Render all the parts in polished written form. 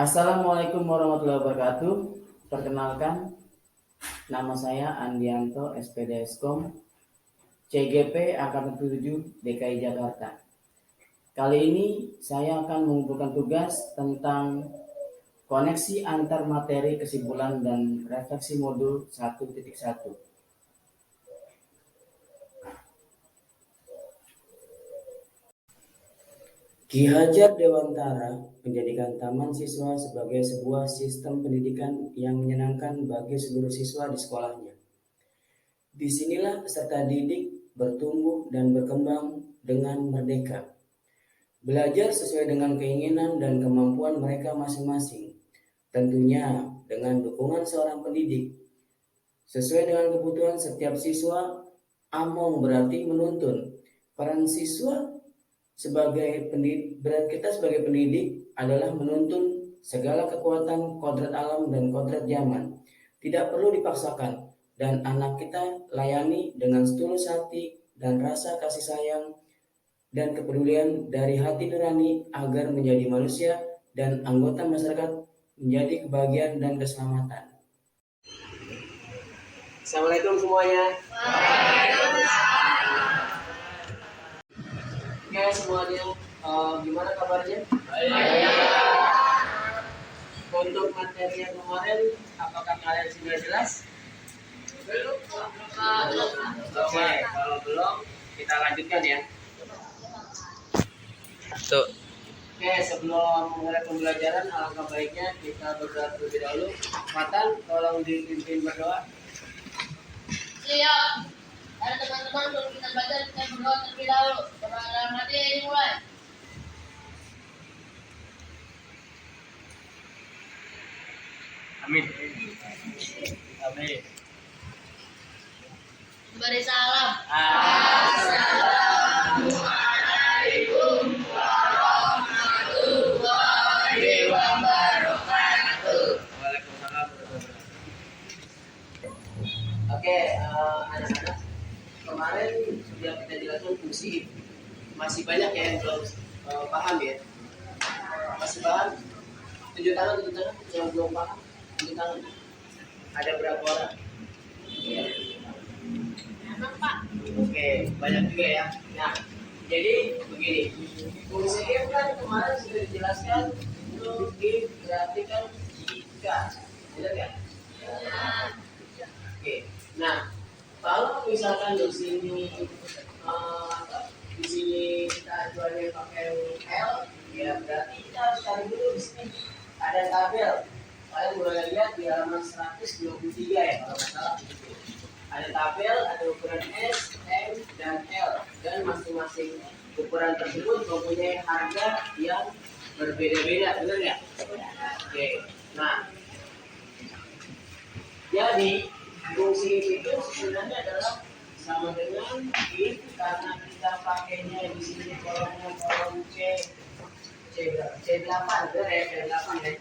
Assalamualaikum warahmatullahi wabarakatuh. Perkenalkan, nama saya Andianto SPD Eskom, CGP Angkatan 7 DKI Jakarta. Kali ini saya akan mengumpulkan tugas tentang koneksi antar materi kesimpulan dan refleksi modul 1.1. Ki Hajar Dewantara menjadikan Taman Siswa sebagai sebuah sistem pendidikan yang menyenangkan bagi seluruh siswa di sekolahnya. Disinilah peserta didik bertumbuh dan berkembang dengan merdeka. Belajar sesuai dengan keinginan dan kemampuan mereka masing-masing, tentunya dengan dukungan seorang pendidik. Sesuai dengan kebutuhan setiap siswa, AMONG berarti menuntun. Peran siswa kita sebagai pendidik adalah menuntun segala kekuatan kodrat alam dan kodrat zaman. Tidak perlu dipaksakan, dan anak kita layani dengan setulus hati dan rasa kasih sayang dan kepedulian dari hati nurani agar menjadi manusia dan anggota masyarakat menjadi kebahagiaan dan keselamatan. Assalamualaikum semuanya. Oke semuanya, gimana kabarnya? Untuk materi yang kemarin, apakah kalian sudah jelas? Belum. Oke, kalau belum, kita lanjutkan ya. Tuh. Oke, sebelum memulai pembelajaran, alangkah baiknya kita berdoa terlebih dahulu. Matan, tolong dipimpin berdoa. Siap. Ada teman-teman sebelum kita baca kita berdoa terlebih dahulu. Berdoa dalam hati dimulai. Amin. Amin. Beri salam. Assalamualaikum warahmatullahi wabarakatuh. Waalaikumsalam. Oke, anak-anak, kemarin sudah kita jelaskan fungsi. Masih banyak ya yang belum paham ya. Masih paham? Tunjuk tangan yang belum paham. Tunjuk tangan. Ada berapa orang? Ya. Pak. Oke, banyak juga ya. Nah, jadi begini. Fungsi if kan kemarin sudah dijelaskan. If berarti kan jika. Benar nggak? Oke. Nah, kalau misalkan di sini kita ajuannya pakai L, ya berarti kita harus cari dulu di sini ada tabel. Kalian boleh lihat di halaman 123 ya kalau nggak salah. Ada tabel, ada ukuran S, M, dan L, dan masing-masing ukuran tersebut mempunyai harga yang berbeda-beda, benar nggak? Oke. Nah, jadi fungsi itu sebenarnya adalah sama dengan if, karena kita pakainya di sini kolom C8, benar ya? C8 ya.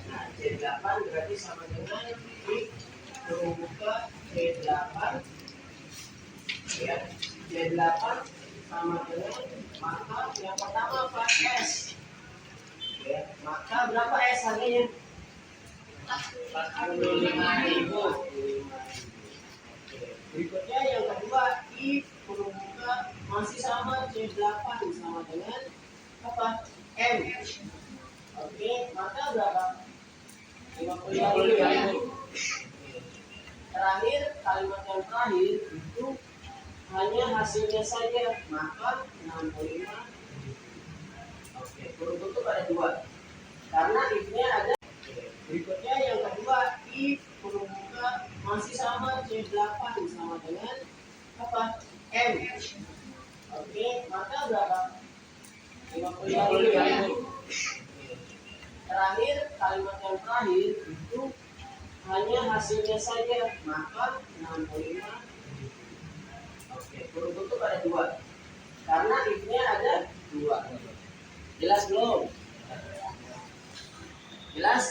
Nah, C8 berarti sama dengan if huruf buka C8 ya, C8 sama dengan maka yang pertama apa? S ya, maka berapa S harganya? 45.000. Berikutnya yang kedua, if huruf buka masih sama C8 sama dengan apa? M. Oke, maka berapa? 55.000. Terakhir, kalimat yang terakhir itu hanya hasilnya saja, maka 65. Oke, berbentuk ada dua. Karena if-nya ada. Berikutnya yang kedua, if huruf buka masih sama C8 sama dengan apa? M. Oke, maka berapa? 55.000. Terakhir, kalimat yang terakhir itu hanya hasilnya saja, maka 65. Oke, berbentuk ada dua. Karena if-nya ada dua. Jelas belum? Jelas?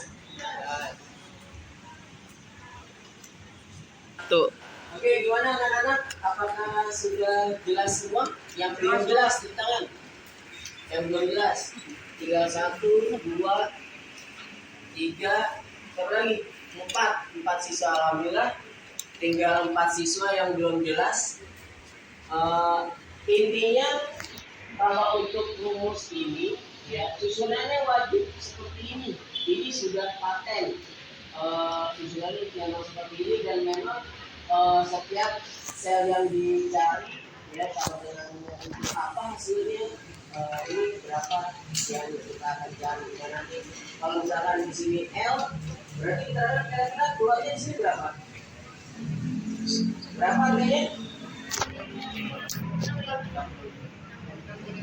Tuh. Oke, gimana anak-anak? Apakah sudah jelas semua? Yang belum jelas di tangan. Yang belum jelas. Tinggal 1, 2, 3, berapa lagi? 4 siswa. Alhamdulillah tinggal 4 siswa yang belum jelas. Intinya kalau untuk rumus ini ya susunannya wajib seperti ini. Ini sudah paten. Susunannya memang seperti ini dan memang setiap sel yang dicari ya kalau dengan apa hasilnya ini berapa yang kita akan cari. Dan nanti kalau misalkan di sini L berarti kita akan kira-kira keluarnya di sini berapa? Berapa harganya?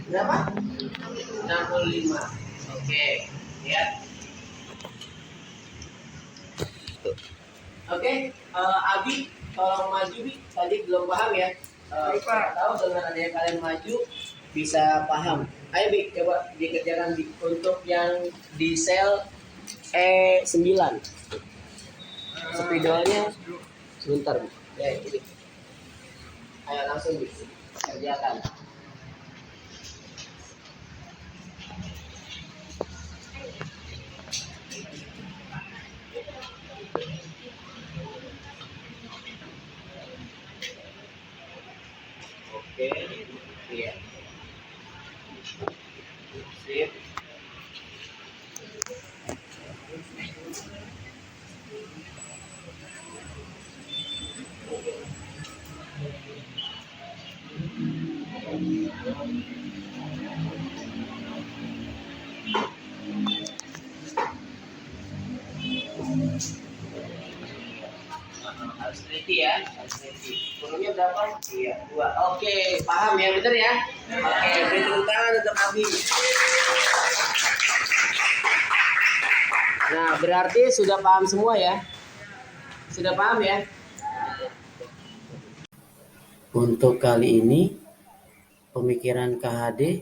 Berapa? 65. Oke, ya. Oke, Abi, tolong maju Bi. Tadi belum paham ya. Tahu dengan adanya kalian maju bisa paham. Ayo Bi, coba dikerjakan Bi untuk yang di sel E9. Spidolnya sebentar Bi. Ya, ini. Ayo langsung Bi, kerjakan. Oke, iya. Sip. Harus teliti ya, harus teliti. Volume berapa? Iya, 2. Oke, paham ya, bener ya? Oke, beri tepuk tangan untuk Abi. Nah, berarti sudah paham semua ya? Sudah paham ya? Untuk kali ini, pemikiran KHD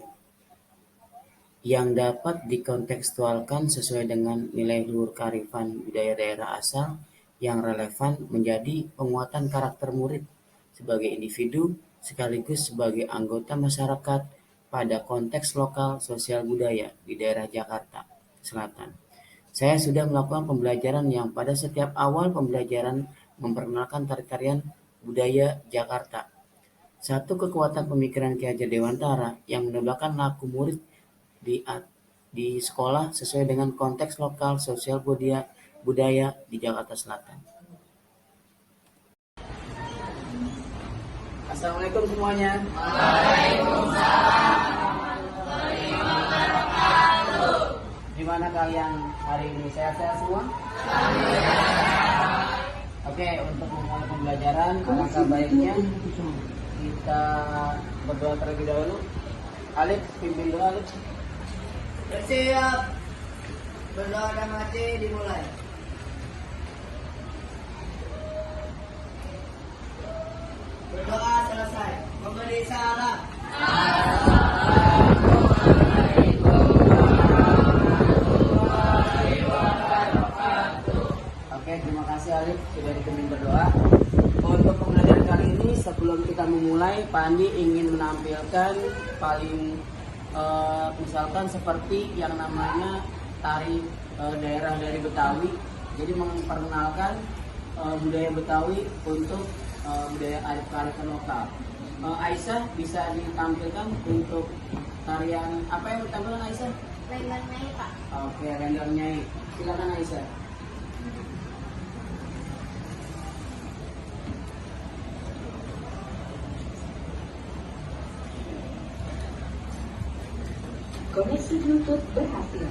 yang dapat dikontekstualkan sesuai dengan nilai luhur kearifan budaya daerah asal yang relevan menjadi penguatan karakter murid sebagai individu sekaligus sebagai anggota masyarakat pada konteks lokal sosial budaya di daerah Jakarta Selatan. Saya sudah melakukan pembelajaran yang pada setiap awal pembelajaran memperkenalkan tarian budaya Jakarta. Satu kekuatan pemikiran Ki Hajar Dewantara yang menambahkan laku murid di sekolah sesuai dengan konteks lokal sosial budaya di Jakarta Selatan. Assalamualaikum semuanya. Waalaikumsalam. Gimana kalian hari ini? Sehat-sehat semua? Oke, untuk memulai pembelajaran, alangkah baiknya kita berdoa terlebih dahulu. Alif, pimpin doa Alif. Bersiap. Berdoa dan mati dimulai. Berdoa selesai. Memberi salam. Oke, terima kasih Alif sudah dipimpin berdoa. Untuk pembelajaran kali ini sebelum kita memulai, Pak Andi ingin menampilkan misalkan seperti yang namanya tari daerah dari Betawi. Jadi memperkenalkan budaya Betawi untuk budaya kearifan lokal. Aisyah bisa ditampilkan untuk tarian apa yang ditampilkan Aisyah? Lenggang Nyai, Pak. Oke, Lenggang Nyai. Silakan Aisyah. Koneksi Bluetooth berhasil.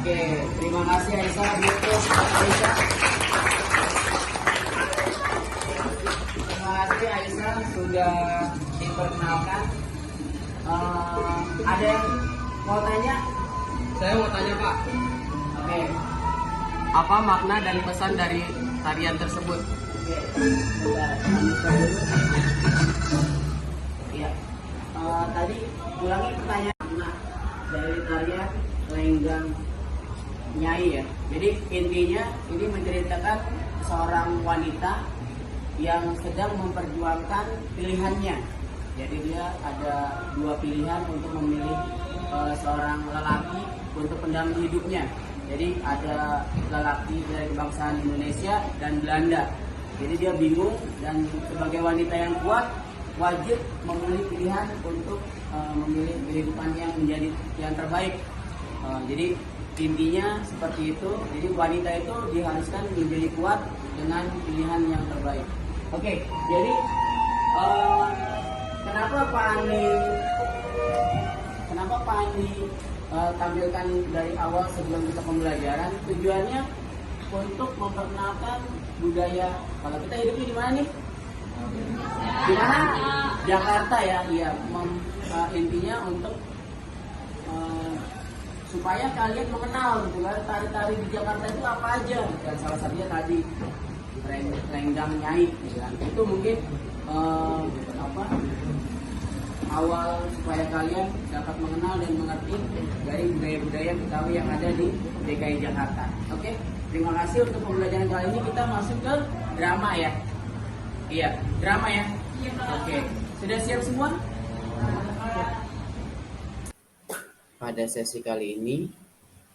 Oke, terima kasih Aisyah. Aisyah. Terima kasih Aisyah sudah diperkenalkan. Ada yang mau tanya? Saya mau tanya Pak, Oke. apa makna dan pesan dari tarian tersebut? Oke. Bentar, buka dulu. Iya. Tadi ulangi pertanyaan makna dari tarian Lenggang Nyai ya. Jadi intinya ini menceritakan seorang wanita yang sedang memperjuangkan pilihannya. Jadi dia ada dua pilihan untuk memilih seorang lelaki untuk pendamping hidupnya. Jadi ada lelaki dari kebangsaan Indonesia dan Belanda. Jadi dia bingung dan sebagai wanita yang kuat wajib memilih pilihan untuk memilih kehidupan yang menjadi yang terbaik. Jadi intinya seperti itu. Jadi wanita itu diharuskan menjadi kuat dengan pilihan yang terbaik. Oke, jadi kenapa Pak Andi tampilkan dari awal sebelum kita pembelajaran? Tujuannya untuk memperkenalkan budaya. Kalau kita hidupnya di mana nih? Di mana? Jakarta ya. Iya. Intinya untuk supaya kalian mengenal gitu kan, tari-tari di Jakarta itu apa aja. Dan salah satunya tadi Lenggang Nyai gitu kan. Itu mungkin awal supaya kalian dapat mengenal dan mengerti dari budaya-budaya Betawi yang ada di DKI Jakarta. Oke, terima kasih untuk pembelajaran kali ini. Kita masuk ke drama ya. Iya, drama ya. Oke, sudah siap semua? Pada sesi kali ini,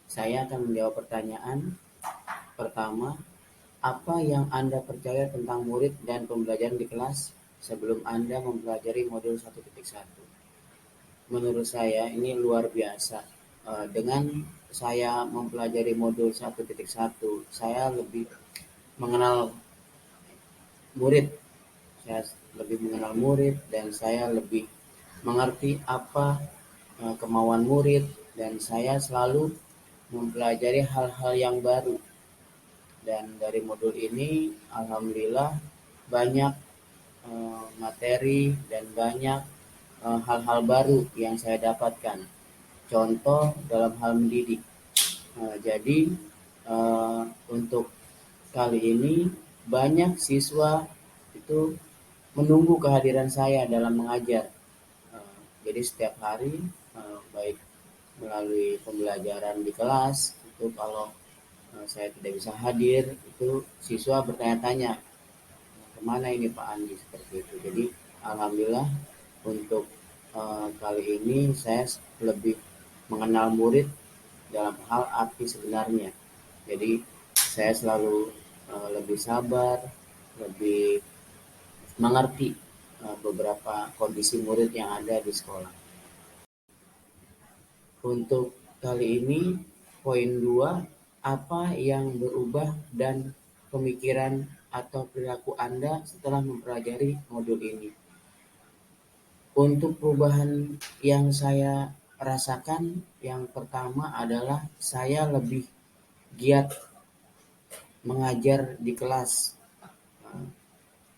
saya akan menjawab pertanyaan pertama, apa yang Anda percaya tentang murid dan pembelajaran di kelas sebelum Anda mempelajari modul 1.1? Menurut saya ini luar biasa. Dengan saya mempelajari modul 1.1, saya lebih mengenal murid. Saya lebih mengenal murid dan saya lebih mengerti apa kemauan murid, dan saya selalu mempelajari hal-hal yang baru. Dan dari modul ini alhamdulillah banyak materi dan banyak hal-hal baru yang saya dapatkan. Contoh dalam hal mendidik. Jadi untuk kali ini banyak siswa itu menunggu kehadiran saya dalam mengajar. Jadi setiap hari baik melalui pembelajaran di kelas itu kalau saya tidak bisa hadir, itu siswa bertanya-tanya, kemana ini Pak Andi, seperti itu. Jadi alhamdulillah untuk kali ini saya lebih mengenal murid dalam hal arti sebenarnya. Jadi saya selalu lebih sabar, lebih mengerti beberapa kondisi murid yang ada di sekolah. Untuk kali ini poin 2, apa yang berubah dan pemikiran atau perilaku Anda setelah mempelajari modul ini? Untuk perubahan yang saya rasakan, yang pertama adalah saya lebih giat mengajar di kelas.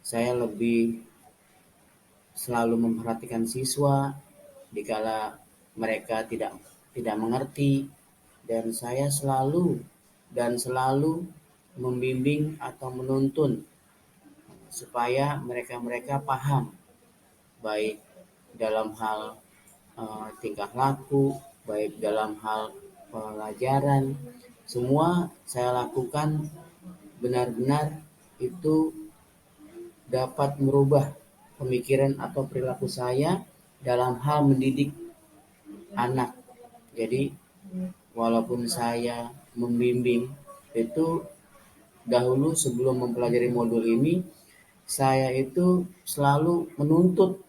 Saya lebih selalu memperhatikan siswa dikala mereka tidak mengerti, dan saya selalu membimbing atau menuntun supaya mereka paham, baik dalam hal tingkah laku, baik dalam hal pelajaran. Semua saya lakukan benar-benar itu dapat merubah pemikiran atau perilaku saya dalam hal mendidik anak. Jadi walaupun saya membimbing itu dahulu sebelum mempelajari modul ini, saya itu selalu menuntut.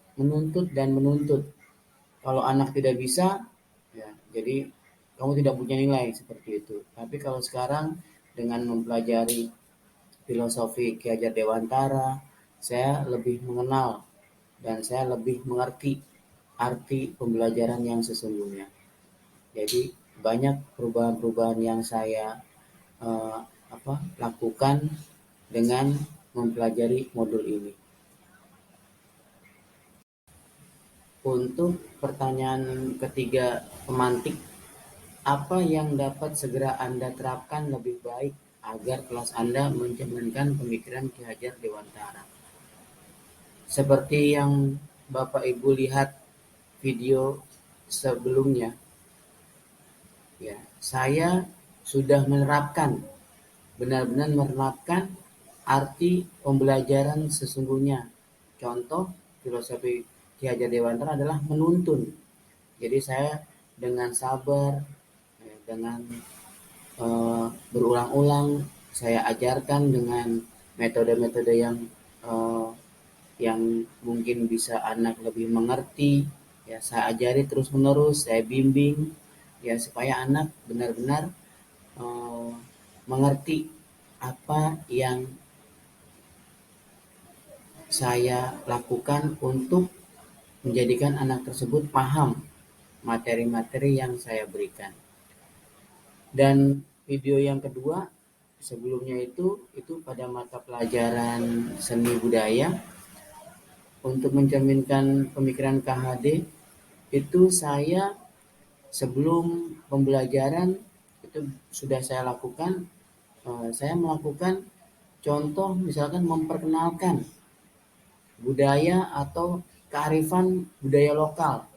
Kalau anak tidak bisa, ya jadi kamu tidak punya nilai, seperti itu. Tapi kalau sekarang dengan mempelajari filosofi Ki Hajar Dewantara, saya lebih mengenal dan saya lebih mengerti arti pembelajaran yang sesungguhnya. Jadi banyak perubahan-perubahan yang saya lakukan dengan mempelajari modul ini. Untuk pertanyaan ketiga pemantik, apa yang dapat segera Anda terapkan lebih baik agar kelas Anda mencerminkan pemikiran Ki Hajar Dewantara? Seperti yang Bapak Ibu lihat video sebelumnya, ya, saya sudah benar-benar menerapkan arti pembelajaran sesungguhnya. Contoh filosofi Ki Hajar Dewantara adalah menuntun. Jadi saya dengan sabar, dengan berulang-ulang saya ajarkan dengan metode-metode yang mungkin bisa anak lebih mengerti. Ya, saya ajari terus-menerus, saya bimbing, ya, supaya anak benar-benar mengerti apa yang saya lakukan untuk menjadikan anak tersebut paham materi-materi yang saya berikan. Dan video yang kedua sebelumnya itu pada mata pelajaran seni budaya, untuk mencerminkan pemikiran KHD itu saya sebelum pembelajaran itu sudah saya lakukan. Saya melakukan contoh, misalkan memperkenalkan budaya atau kearifan budaya lokal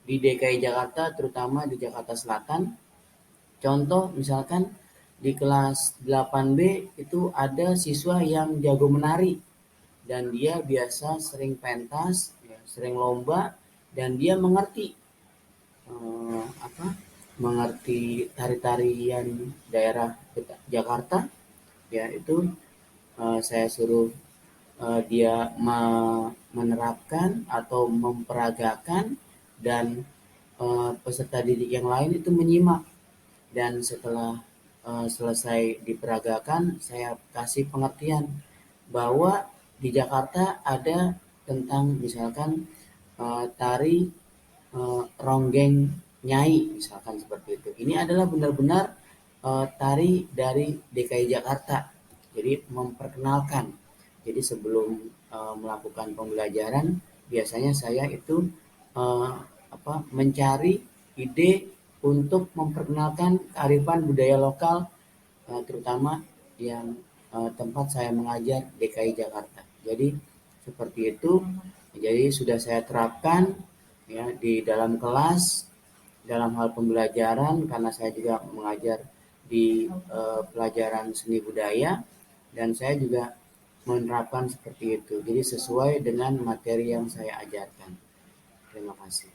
di DKI Jakarta, terutama di Jakarta Selatan. Contoh misalkan di kelas 8B itu ada siswa yang jago menari dan dia biasa sering pentas, ya, sering lomba, dan dia mengerti mengerti tari-tarian daerah Jakarta. Ya, itu saya suruh dia menerapkan atau memperagakan, dan peserta didik yang lain itu menyimak. Dan setelah selesai diperagakan, saya kasih pengertian bahwa di Jakarta ada tentang misalkan tari ronggeng nyai, misalkan seperti itu. Ini adalah benar-benar tari dari DKI Jakarta. Jadi memperkenalkan. Jadi sebelum melakukan pembelajaran, biasanya saya itu mencari ide untuk memperkenalkan kearifan budaya lokal, terutama yang tempat saya mengajar DKI Jakarta. Jadi seperti itu. Jadi sudah saya terapkan, ya, di dalam kelas, dalam hal pembelajaran, karena saya juga mengajar di pelajaran seni budaya, dan saya juga menerapkan seperti itu. Jadi sesuai dengan materi yang saya ajarkan. Terima kasih.